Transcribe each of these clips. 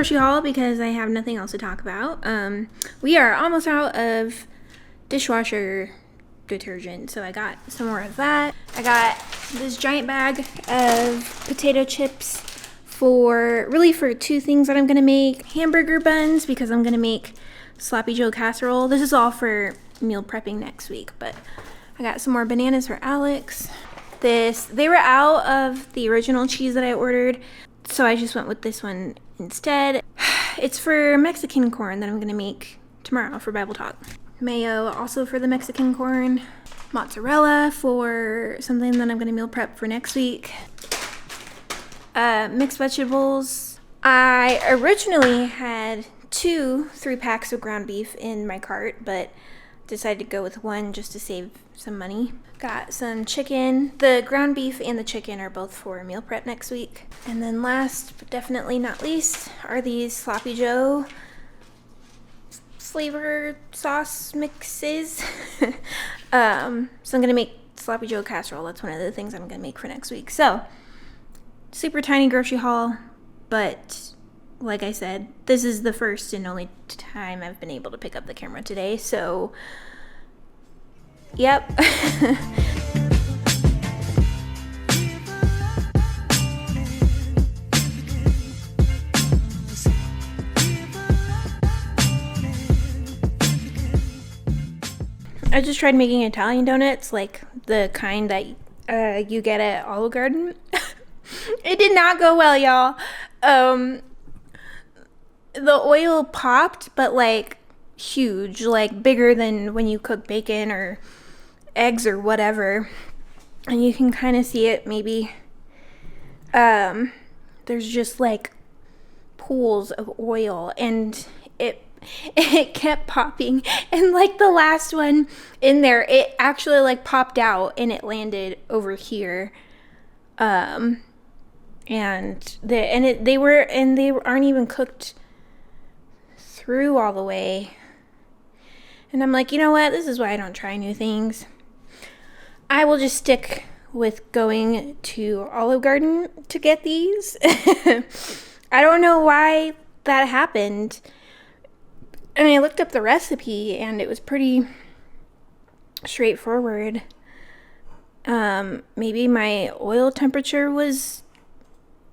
grocery haul because I have nothing else to talk about. We are almost out of dishwasher detergent, so I got some more of that. I got this giant bag of potato chips for two things that I'm gonna make. Hamburger buns, because I'm gonna make sloppy joe casserole. This is all for meal prepping next week, but I got some more bananas for Alex. They were out of the original cheese that I ordered, so I just went with this one instead. It's for Mexican corn that I'm gonna make tomorrow for Bible Talk. Mayo also for the Mexican corn. Mozzarella for something that I'm gonna meal prep for next week. Mixed vegetables. I originally had 3 packs of ground beef in my cart, but decided to go with one just to save some money. Got some chicken. The ground beef and the chicken are both for meal prep next week. And then last but definitely not least are these sloppy joe flavor sauce mixes. So I'm gonna make sloppy joe casserole. That's one of the things I'm gonna make for next week. So super tiny grocery haul, but like I said, this is the first and only time I've been able to pick up the camera today, so yep. I just tried making Italian donuts, like the kind that you get at Olive Garden. It did not go well, y'all. The oil popped, but like huge, like bigger than when you cook bacon or eggs or whatever. And you can kind of see it maybe. There's just like pools of oil, and it kept popping, and like the last one in there, it actually like popped out and it landed over here. And they aren't even cooked through all the way. And I'm like, you know what? This is why I don't try new things. I will just stick with going to Olive Garden to get these. I don't know why that happened. I mean, I looked up the recipe and it was pretty straightforward. Maybe my oil temperature was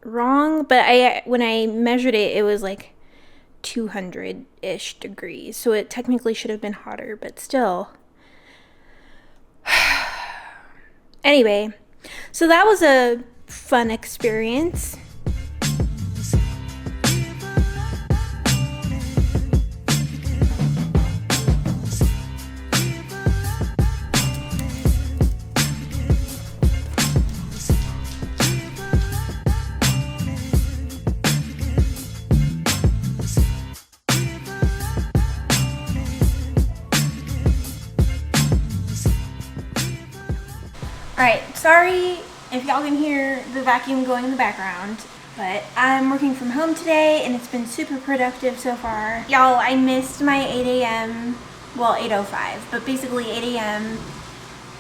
wrong, but when I measured it, it was like 200-ish degrees, so it technically should have been hotter, but still. Anyway, so that was a fun experience. Alright, sorry if y'all can hear the vacuum going in the background, but I'm working from home today and it's been super productive so far. Y'all, I missed my 8 a.m., well 8:05, but basically 8 a.m.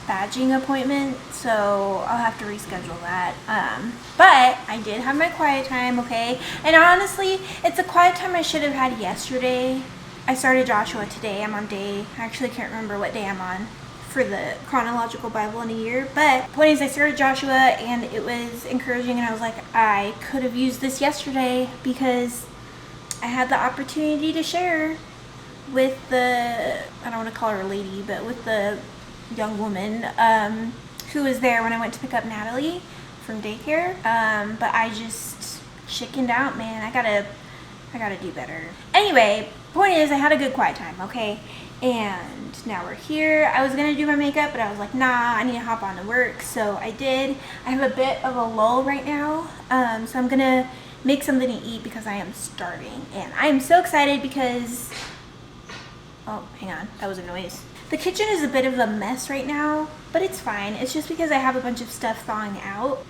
badging appointment, so I'll have to reschedule that. But I did have my quiet time, okay? And honestly, it's a quiet time I should have had yesterday. I started Joshua today. I'm on I actually can't remember what day I'm on for the chronological Bible in a year, but the point is I started Joshua and it was encouraging, and I was like, I could have used this yesterday because I had the opportunity to share with I don't want to call her a lady, but with the young woman who was there when I went to pick up Natalie from daycare. But I just chickened out, man. I gotta do better. Anyway, point is I had a good quiet time, okay? And now we're here. I was gonna do my makeup, but I was like, nah, I need to hop on to work, so I did. I have a bit of a lull right now, so I'm gonna make something to eat because I am starving, and I am so excited because, oh, hang on, that was a noise. The kitchen is a bit of a mess right now, but it's fine. It's just because I have a bunch of stuff thawing out.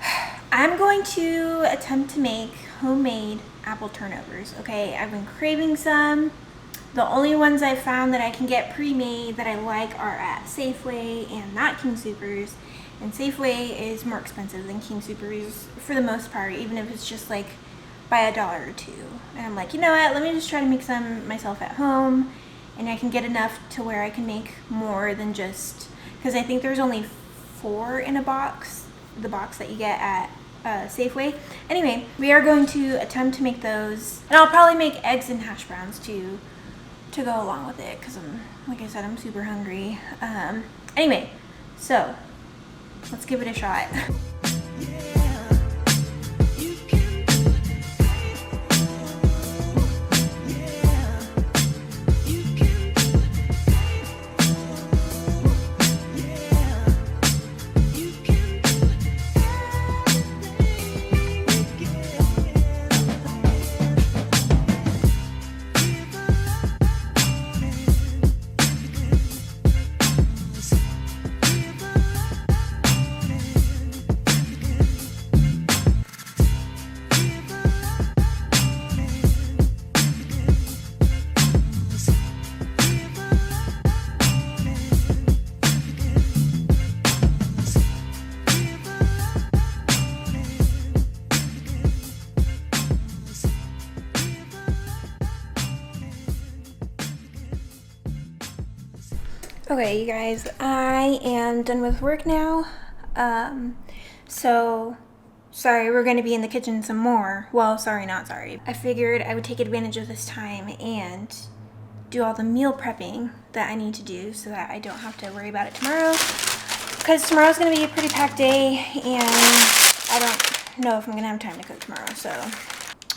I'm going to attempt to make homemade apple turnovers, okay? I've been craving some. The only ones I've found that I can get pre-made that I like are at Safeway and not King Soopers. And Safeway is more expensive than King Soopers for the most part, even if it's just like by $1 or $2. And I'm like, you know what, let me just try to make some myself at home, and I can get enough to where I can make more than just, because I think there's only 4 in a box, the box that you get at Safeway. Anyway, we are going to attempt to make those, and I'll probably make eggs and hash browns too to go along with it, because I'm, like I said, I'm super hungry. Anyway, so let's give it a shot. Okay, you guys, I am done with work now. So sorry, we're going to be in the kitchen some more. Well, sorry, not sorry. I figured I would take advantage of this time and do all the meal prepping that I need to do so that I don't have to worry about it tomorrow. Because tomorrow's going to be a pretty packed day, and I don't know if I'm going to have time to cook tomorrow. So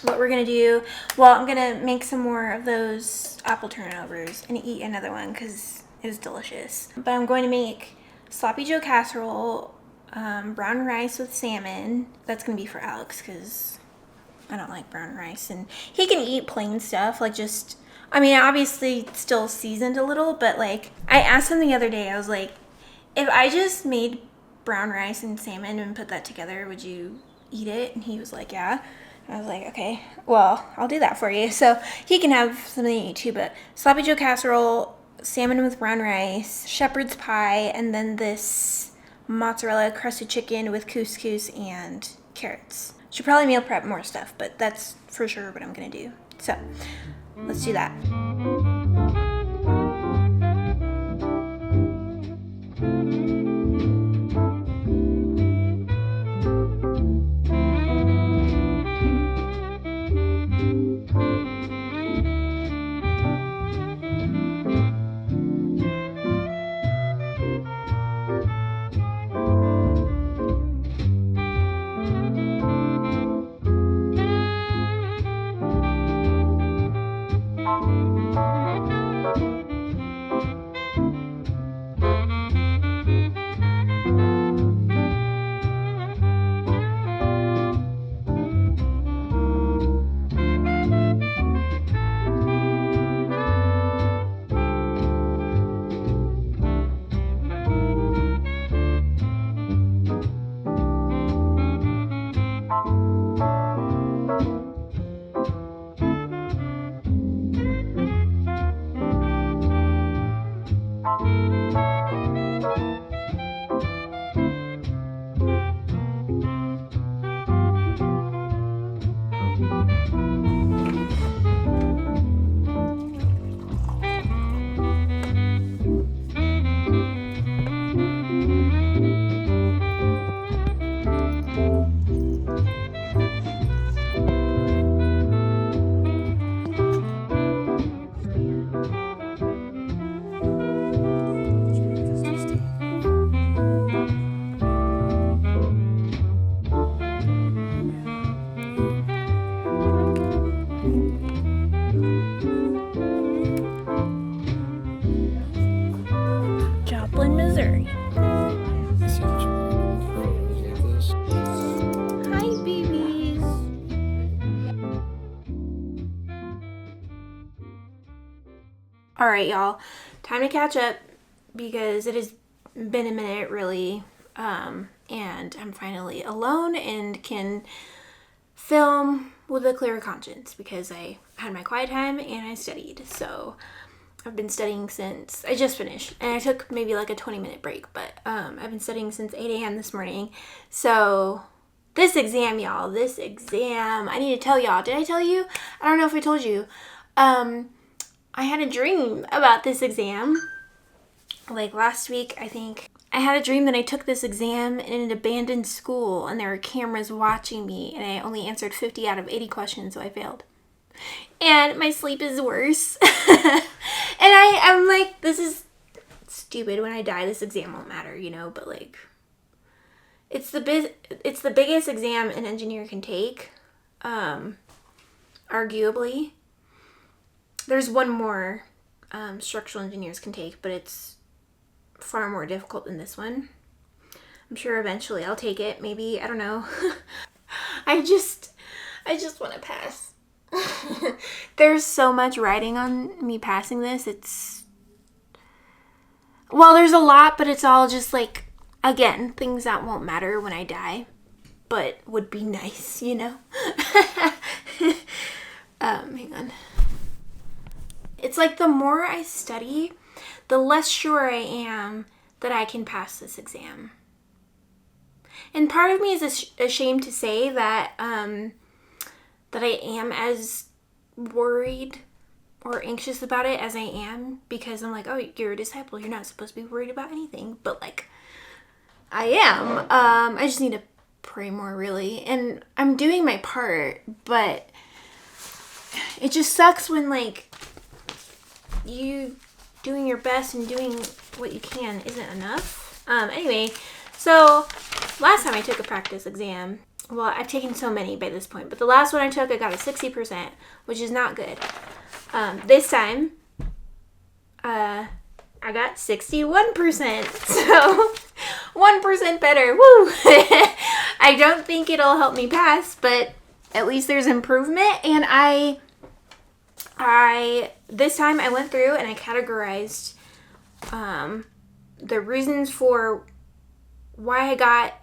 what we're going to do, well, I'm going to make some more of those apple turnovers and eat another one because it was delicious. But I'm going to make sloppy joe casserole, brown rice with salmon. That's gonna be for Alex because I don't like brown rice, and he can eat plain stuff, like just, I mean, obviously still seasoned a little, but like I asked him the other day, I was like, if I just made brown rice and salmon and put that together, would you eat it? And he was like, yeah. I was like, okay, well, I'll do that for you. So he can have something to eat too. But sloppy joe casserole, salmon with brown rice, shepherd's pie, and then this mozzarella crusted chicken with couscous and carrots. Should probably meal prep more stuff, but that's for sure what I'm gonna do. So let's do that. Missouri. Hi, babies. All right, y'all. Time to catch up because it has been a minute, really. And I'm finally alone and can film with a clear conscience because I had my quiet time and I studied. So I've been studying since I just finished, and I took maybe like a 20-minute break, but I've been studying since 8 a.m. this morning. So This exam, y'all, this exam. I need to tell y'all. Did I tell you? I don't know if I told you. I had a dream about this exam. Like last week, I think. I had a dream that I took this exam in an abandoned school and there were cameras watching me and I only answered 50 out of 80 questions, so I failed. And my sleep is worse. And I'm like, this is stupid. When I die, this exam won't matter, you know, but like, it's the biggest exam an engineer can take, arguably. There's one more structural engineers can take, but it's far more difficult than this one. I'm sure eventually I'll take it. Maybe, I don't know. I just want to pass. There's so much riding on me passing this. Well, there's a lot, but it's all just like, again, things that won't matter when I die, but would be nice, you know? Hang on. It's like the more I study, the less sure I am that I can pass this exam. And part of me is ashamed to say that that I am as worried or anxious about it as I am, because I'm like, oh, you're a disciple. You're not supposed to be worried about anything. But like, I am. I just need to pray more, really. And I'm doing my part, but it just sucks when like you doing your best and doing what you can isn't enough. Anyway, so last time I took a practice exam, well, I've taken so many by this point, but the last one I took, I got a 60%, which is not good. This time, I got 61%, so 1% better. Woo! I don't think it'll help me pass, but at least there's improvement. And this time I went through and I categorized the reasons for why I got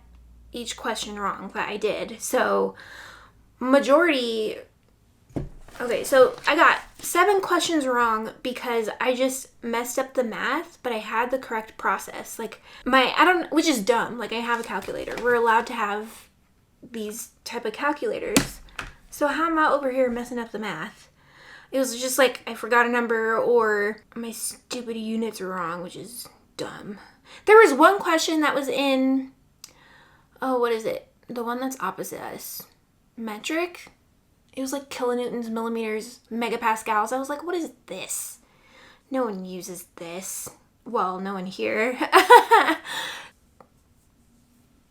each question wrong that I did. So okay, so I got 7 questions wrong because I just messed up the math, but I had the correct process. Like which is dumb. Like, I have a calculator. We're allowed to have these type of calculators. So how am I over here messing up the math? It was just like I forgot a number or my stupid units were wrong, which is dumb. There was one question that was in, what is it? The one that's opposite us. Metric? It was like kilonewtons, millimeters, megapascals. I was like, what is this? No one uses this. Well, no one here.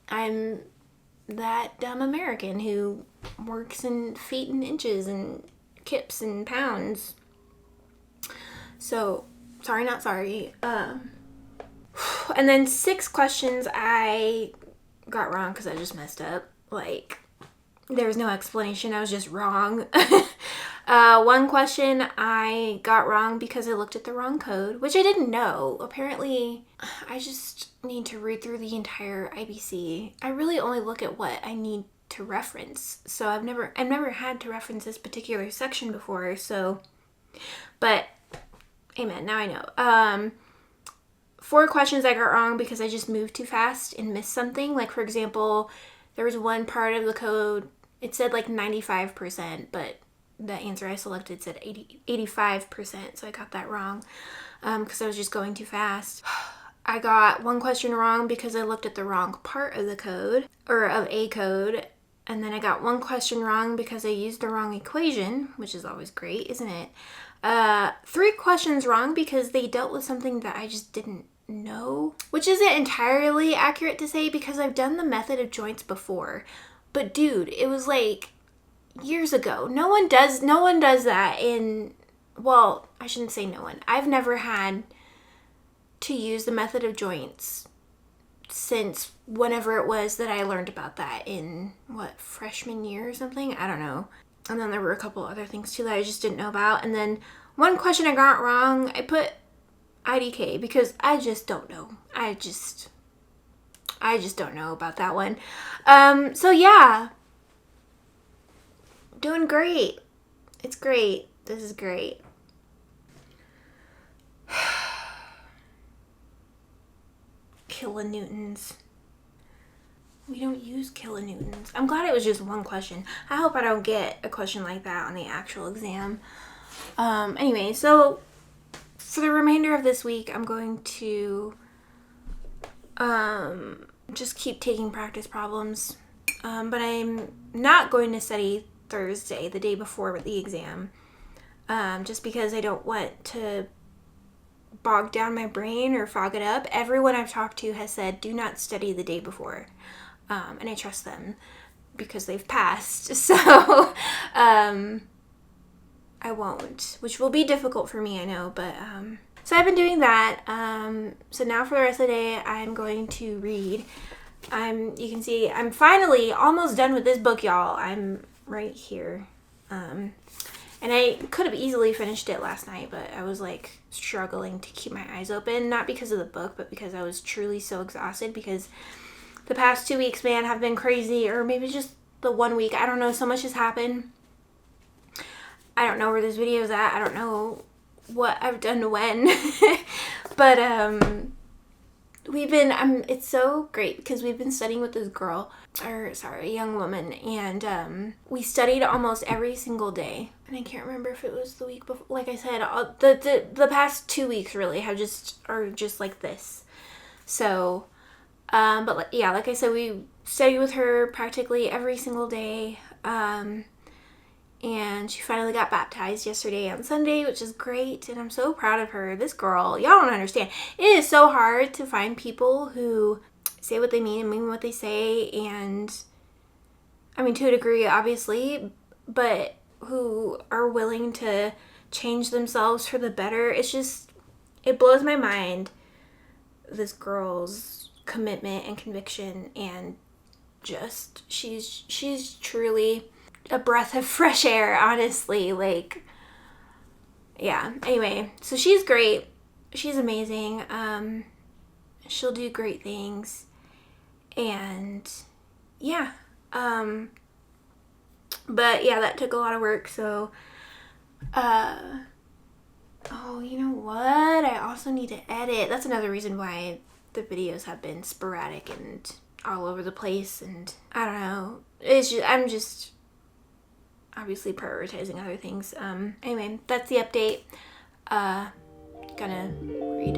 I'm that dumb American who works in feet and inches and kips and pounds. So, sorry, not sorry. And then 6 questions I got wrong because I just messed up. Like, there was no explanation. I was just wrong. One question I got wrong because I looked at the wrong code, which I didn't know. Apparently, I just need to read through the entire IBC. I really only look at what I need to reference. So I've never had to reference this particular section before. So, but amen. Now I know. 4 questions I got wrong because I just moved too fast and missed something. Like, for example, there was one part of the code, it said like 95%, but the answer I selected said 85%, so I got that wrong because I was just going too fast. I got one question wrong because I looked at the wrong part of the code, or of a code, and then I got one question wrong because I used the wrong equation, which is always great, isn't it? 3 questions wrong because they dealt with something that I just didn't know, which isn't entirely accurate to say because I've done the method of joints before. But dude, it was like years ago. No one does that in, well, I shouldn't say no one. I've never had to use the method of joints since whenever it was that I learned about that in, freshman year or something? I don't know. And then there were a couple other things too that I just didn't know about. And then one question I got wrong, I put IDK because I just don't know. I just don't know about that one. So yeah. Doing great. It's great. This is great. Kilonewtons. We don't use kilonewtons. I'm glad it was just one question. I hope I don't get a question like that on the actual exam. Anyway, so for the remainder of this week, I'm going to just keep taking practice problems. But I'm not going to study Thursday, the day before the exam, just because I don't want to bog down my brain or fog it up. Everyone I've talked to has said, do not study the day before. And I trust them because they've passed. So I won't, which will be difficult for me, I know. But so I've been doing that. So now for the rest of the day, I'm going to read. You can see I'm finally almost done with this book, y'all. I'm right here. And I could have easily finished it last night, but I was like struggling to keep my eyes open, not because of the book, but because I was truly so exhausted, because the past 2 weeks, man, have been crazy, or maybe just the 1 week. I don't know. So much has happened. I don't know where this video is at. I don't know what I've done when, but it's so great because we've been studying with this girl, a young woman, and we studied almost every single day. And I can't remember if it was the week before. Like I said, the past 2 weeks really are just like this. So, but yeah, like I said, we studied with her practically every single day. And she finally got baptized yesterday on Sunday, which is great. And I'm so proud of her. This girl, y'all don't understand. It is so hard to find people who say what they mean and mean what they say. And I mean, to a degree, obviously, but who are willing to change themselves for the better. It blows my mind, this girl's commitment and conviction. And just, she's truly a breath of fresh air, honestly. Like, yeah. Anyway, so she's great. She's amazing. She'll do great things. And yeah. But yeah, that took a lot of work. So, oh, you know what? I also need to edit. That's another reason why the videos have been sporadic and all over the place. And I don't know. I'm just obviously prioritizing other things. Anyway, that's the update. Gonna read.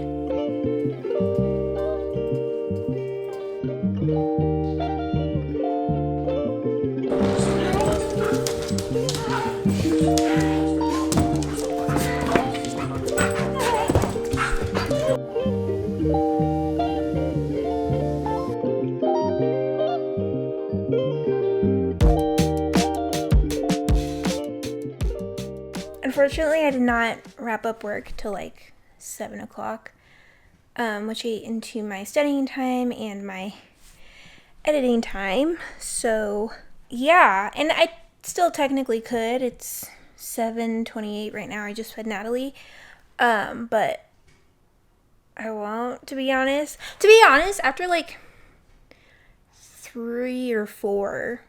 Unfortunately, I did not wrap up work till like 7 o'clock, which ate into my studying time and my editing time. So yeah, and I still technically could. It's 7:28 right now. I just fed Natalie, but I won't, to be honest. After like 3 or 4,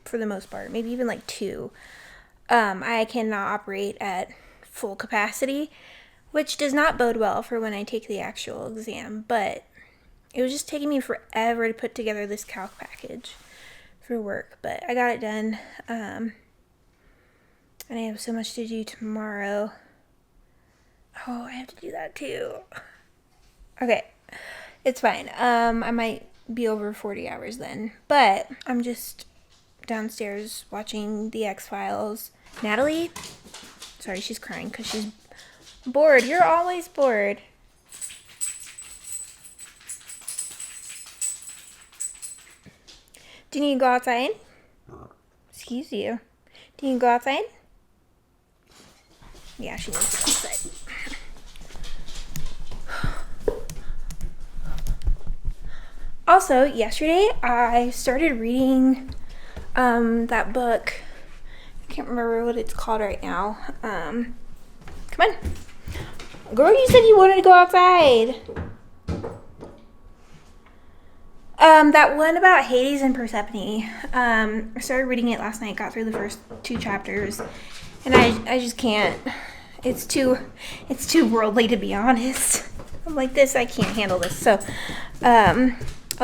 for the most part, maybe even like 2, I cannot operate at full capacity, which does not bode well for when I take the actual exam. But it was just taking me forever to put together this calc package for work, but I got it done. And I have so much to do tomorrow. Oh, I have to do that too. Okay, it's fine. I might be over 40 hours then, but I'm just downstairs watching the X-Files. Natalie, sorry, she's crying because she's bored. You're always bored. Do you need to go outside? Excuse you. Do you need to go outside? Yeah, she needs to go outside. Also, yesterday I started reading that book. I can't remember what it's called right now. Come on. Girl, you said you wanted to go outside. That one about Hades and Persephone. I started reading it last night, got through the first 2 chapters, and I just can't. It's too worldly, to be honest. I'm like, I can't handle this. So,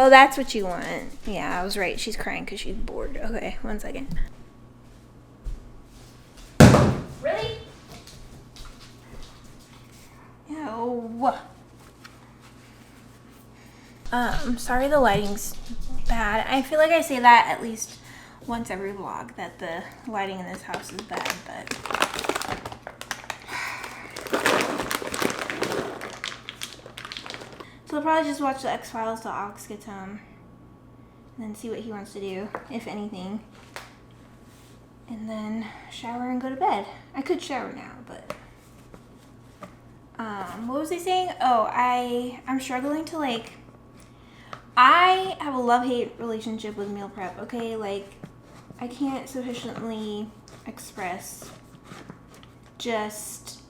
Oh, that's what you want. Yeah, I was right. She's crying because she's bored. Okay, 1 second. Really? No. Sorry the lighting's bad. I feel like I say that at least once every vlog, that the lighting in this house is bad, but... So we'll probably just watch the X-Files till Alex gets home. And then see what he wants to do, if anything. And then shower and go to bed. I could shower now, but... what was I saying? Oh, I'm struggling to, like... I have a love-hate relationship with meal prep, okay? Like, I can't sufficiently express just...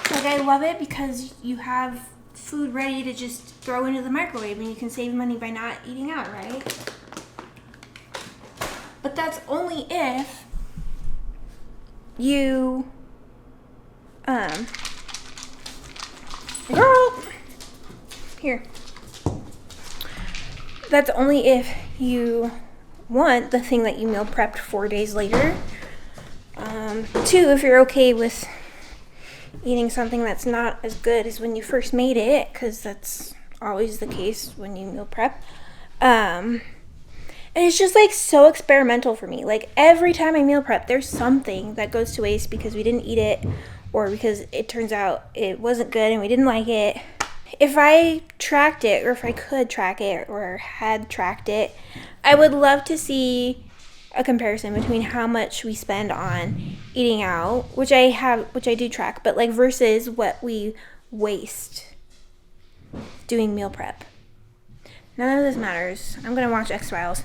Like, I love it because you have food ready to just throw into the microwave and you can save money by not eating out, right? But that's only if you, girl, here. That's only if you want the thing that you meal prepped 4 days later. 2, if you're okay with eating something that's not as good as when you first made it, because that's always the case when you meal prep. And it's just like so experimental for me. Like every time I meal prep, there's something that goes to waste because we didn't eat it or because it turns out it wasn't good and we didn't like it. If I tracked it, or if I could track it or had tracked it, I would love to see a comparison between how much we spend on eating out, which I do track, but like versus what we waste doing meal prep. None of this matters. I'm gonna watch X-Files.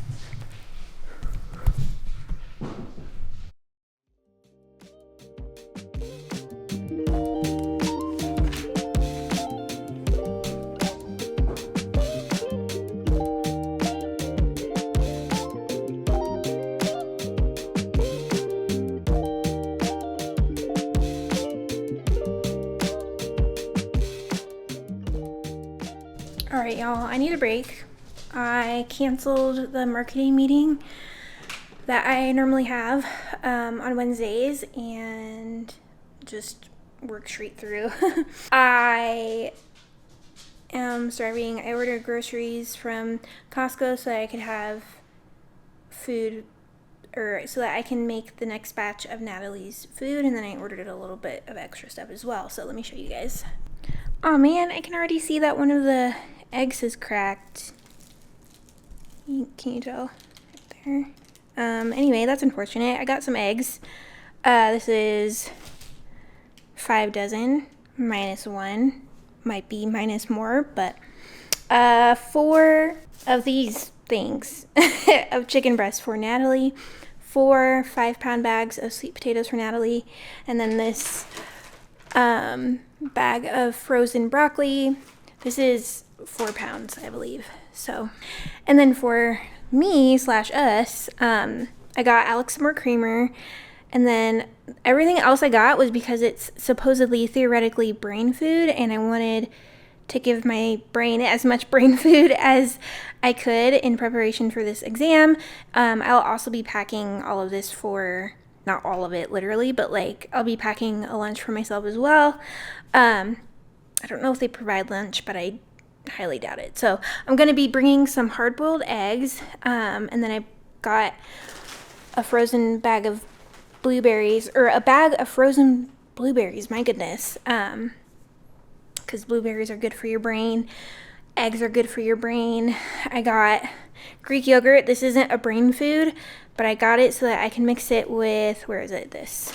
All right, y'all, I need a break. I canceled the marketing meeting that I normally have on Wednesdays and just work straight through. I am starving. I ordered groceries from Costco so that I could have food, or so that I can make the next batch of Natalie's food, and then I ordered a little bit of extra stuff as well. So let me show you guys. Oh man, I can already see that one of the eggs is cracked. Can you tell? Right there. Anyway, that's unfortunate. I got some eggs. This is 5 dozen minus 1. Might be minus more, but 4 of these things of chicken breast for Natalie, 4 5-pound bags of sweet potatoes for Natalie, and then this bag of frozen broccoli. This is 4 pounds, I believe. So, and then for me / us, I got Alex more creamer, and then everything else I got was because it's supposedly theoretically brain food, and I wanted to give my brain as much brain food as I could in preparation for this exam. I'll also be packing all of this for, not all of it literally, but like I'll be packing a lunch for myself as well. I don't know if they provide lunch, but I highly doubt it. So I'm going to be bringing some hard-boiled eggs, and then I got a frozen bag of blueberries, or a bag of frozen blueberries, my goodness, because blueberries are good for your brain, eggs are good for your brain. I got Greek yogurt. This isn't a brain food, but I got it so that I can mix it with, where is it, this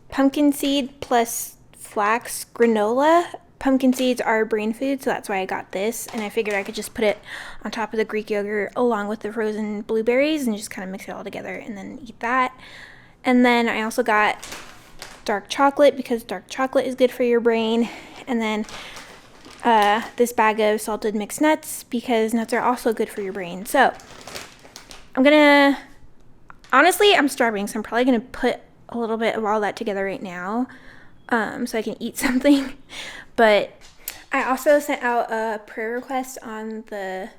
pumpkin seed plus flax granola. Pumpkin seeds are brain food, so that's why I got this, and I figured I could just put it on top of the Greek yogurt along with the frozen blueberries and just kind of mix it all together and then eat that. And then I also got dark chocolate because dark chocolate is good for your brain, and then this bag of salted mixed nuts because nuts are also good for your brain. So honestly, I'm starving, so I'm probably gonna put a little bit of all that together right now, so I can eat something. But I also sent out a prayer request on the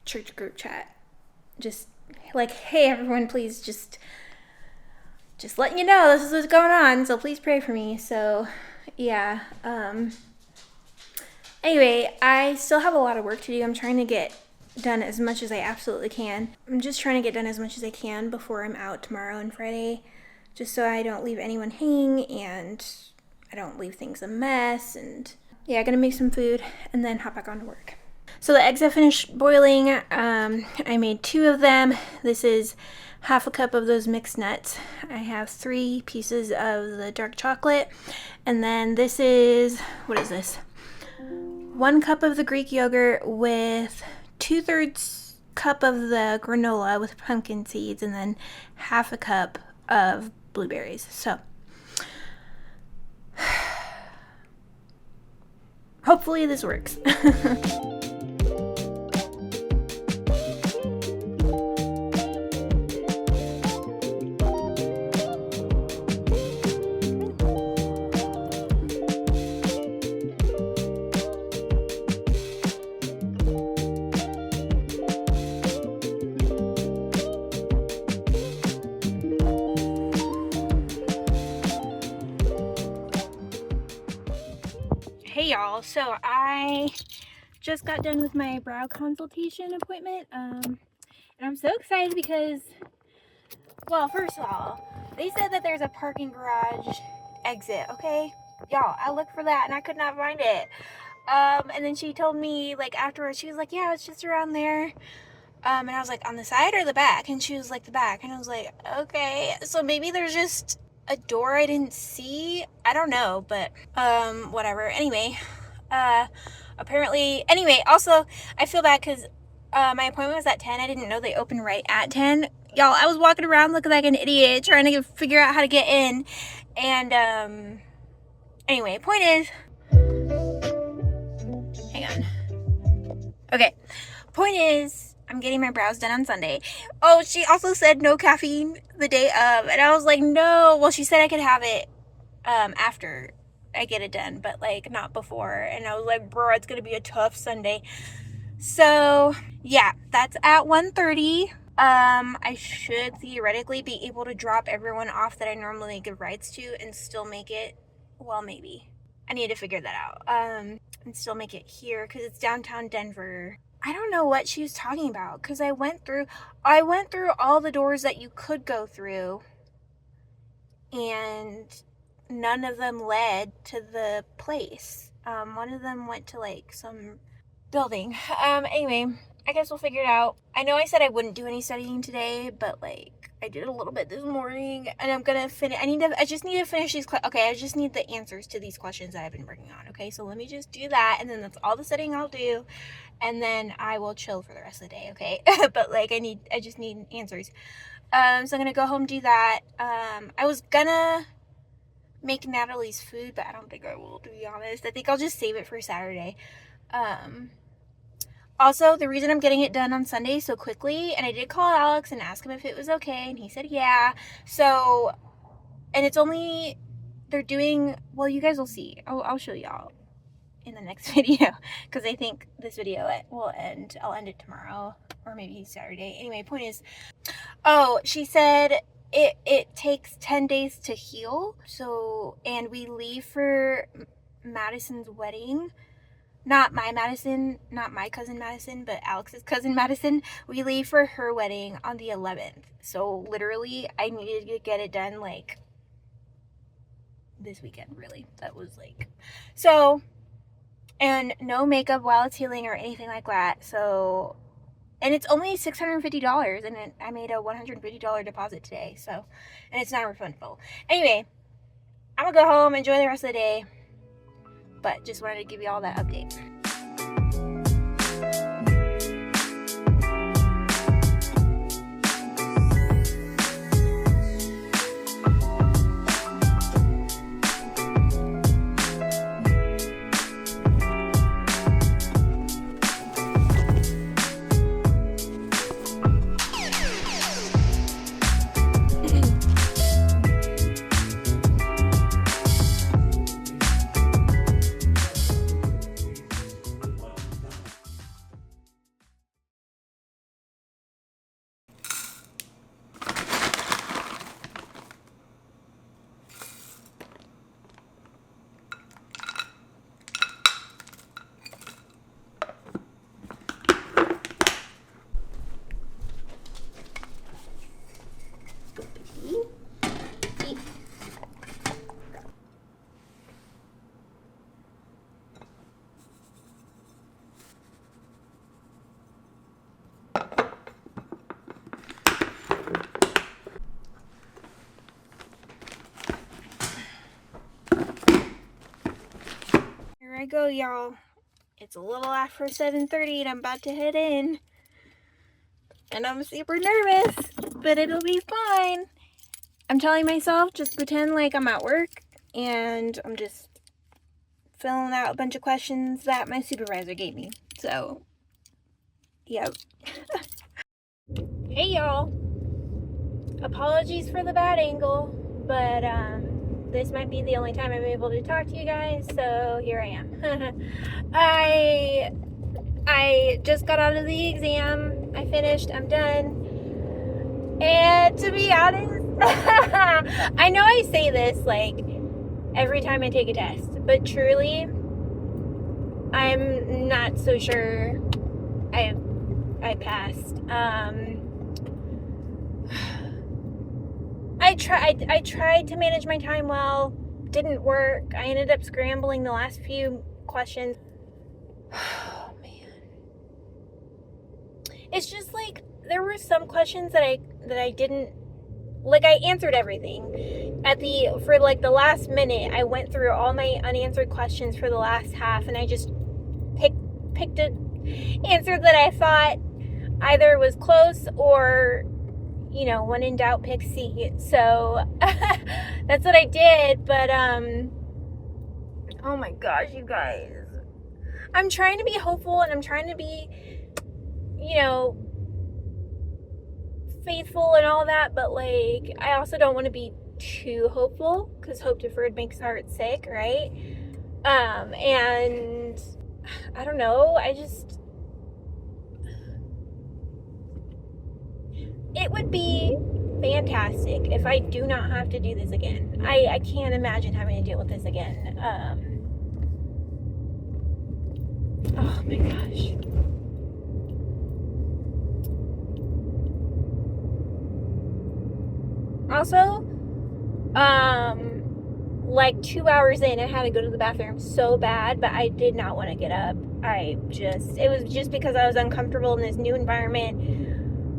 church group chat. Just like, hey everyone, please just letting you know this is what's going on, so please pray for me. So yeah, anyway, I still have a lot of work to do. I'm trying to get done as much as I absolutely can. I'm just trying to get done as much as I can before I'm out tomorrow and Friday, just so I don't leave anyone hanging and I don't leave things a mess. And yeah, gonna make some food and then hop back on to work. So the eggs have finished boiling. I made 2 of them. This is half a cup of those mixed nuts. I have 3 pieces of the dark chocolate. And then this is, what is this? 1 cup of the Greek yogurt with 2/3 cup of the granola with pumpkin seeds, and then half a cup of blueberries. So hopefully this works. Hey y'all, so I just got done with my brow consultation appointment, and I'm so excited because, well, first of all, they said that there's a parking garage exit, okay? Y'all, I looked for that and I could not find it. And then she told me, like, afterwards, she was like, yeah, it's just around there. And I was like, on the side or the back? And she was like, the back. And I was like, okay, so maybe there's just a door I didn't see. I don't know, but whatever. Anyway, apparently, anyway, also I feel bad because my appointment was at 10. I didn't know they opened right at 10. Y'all, I was walking around looking like an idiot trying to figure out how to get in. And anyway, point is, hang on. Okay, point is, I'm getting my brows done on Sunday. Oh, she also said no caffeine the day of. And I was like, no. Well, she said I could have it after I get it done, but like not before. And I was like, bro, it's going to be a tough Sunday. So yeah, that's at 1:30. I should theoretically be able to drop everyone off that I normally give rides to and still make it, well, maybe. I need to figure that out. And still make it here because it's downtown Denver. I don't know what she was talking about because I went through all the doors that you could go through and none of them led to the place. One of them went to like some building. Anyway, I guess we'll figure it out. I know I said I wouldn't do any studying today, but like I did a little bit this morning and I'm gonna finish. I just need to finish these. Okay, I just need the answers to these questions that I've been working on. Okay, so let me just do that and then that's all the studying I'll do. And then I will chill for the rest of the day, okay? But like I just need answers. So I'm gonna go home, do that. I was gonna make Natalie's food, but I don't think I will, to be honest. I think I'll just save it for Saturday. Also, the reason I'm getting it done on Sunday so quickly, and I did call Alex and ask him if it was okay, and he said yeah. So, and it's only, they're doing, well, you guys will see. I'll show y'all in the next video, because I think this video will end. I'll end it tomorrow, or maybe Saturday. Anyway, point is, oh, she said it takes 10 days to heal. So, and we leave for Madison's wedding. Not my cousin Madison, but Alex's cousin Madison. We leave for her wedding on the 11th. So literally, I needed to get it done like this weekend, really. That was like, so, and no makeup while it's healing or anything like that. So, and it's only $650, and I made a $150 deposit today. So, and it's not refundable. Anyway, I'm gonna go home, enjoy the rest of the day. But just wanted to give you all that update. Here I go, y'all. It's a little after 7:30 and I'm about to head in. And I'm super nervous, but it'll be fine. I'm telling myself, just pretend like I'm at work and I'm just filling out a bunch of questions that my supervisor gave me. So, yep. Hey, y'all. Apologies for the bad angle, but this might be the only time I'm able to talk to you guys, so here I am. I just got out of the exam. I finished. I'm done. And to be honest, I know I say this like every time I take a test, but truly, I'm not so sure I passed. I tried to manage my time well. Didn't work. I ended up scrambling the last few questions. Oh man. It's just like there were some questions that I didn't like. I answered everything for like the last minute. I went through all my unanswered questions for the last half, and I just picked an answer that I thought either was close or, you know, when in doubt, pick C. So that's what I did. But oh my gosh, you guys, I'm trying to be hopeful and I'm trying to be, you know, faithful and all that, but like I also don't want to be too hopeful, because hope deferred makes the heart sick, right? And I don't know, it would be fantastic if I do not have to do this again. I can't imagine having to deal with this again. Oh my gosh. Also, like 2 hours in, I had to go to the bathroom so bad, but I did not want to get up. It was just because I was uncomfortable in this new environment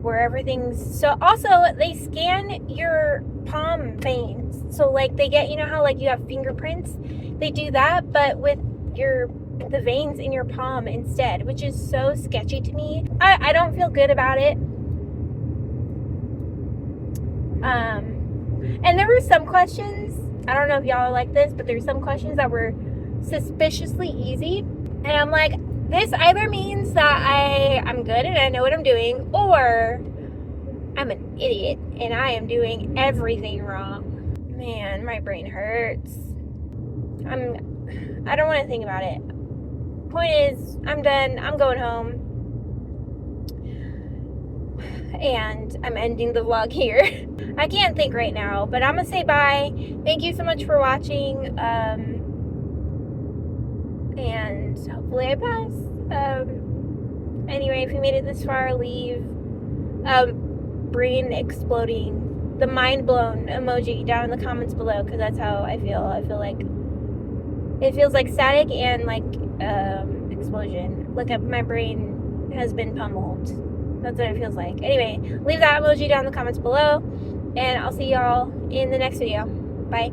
where everything's so. Also, they scan your palm veins, so like they get, you know how like you have fingerprints, they do that, but with the veins in your palm instead, which is so sketchy to me. I don't feel good about it. And there were some questions, I don't know if y'all are like this, but there's some questions that were suspiciously easy, and I'm like, this either means that I'm good and I know what I'm doing, or I'm an idiot and I am doing everything wrong. Man, my brain hurts. I don't want to think about it. Point is, I'm done. I'm going home. And I'm ending the vlog here. I can't think right now, but I'm gonna say bye. Thank you so much for watching. And hopefully I pass. Anyway, if you made it this far, leave brain exploding, the mind blown emoji down in the comments below, because that's how I feel. I feel like it feels like static and like explosion. Look up, my brain has been pummeled. That's what it feels like. Anyway, leave that emoji down in the comments below, and I'll see y'all in the next video. Bye.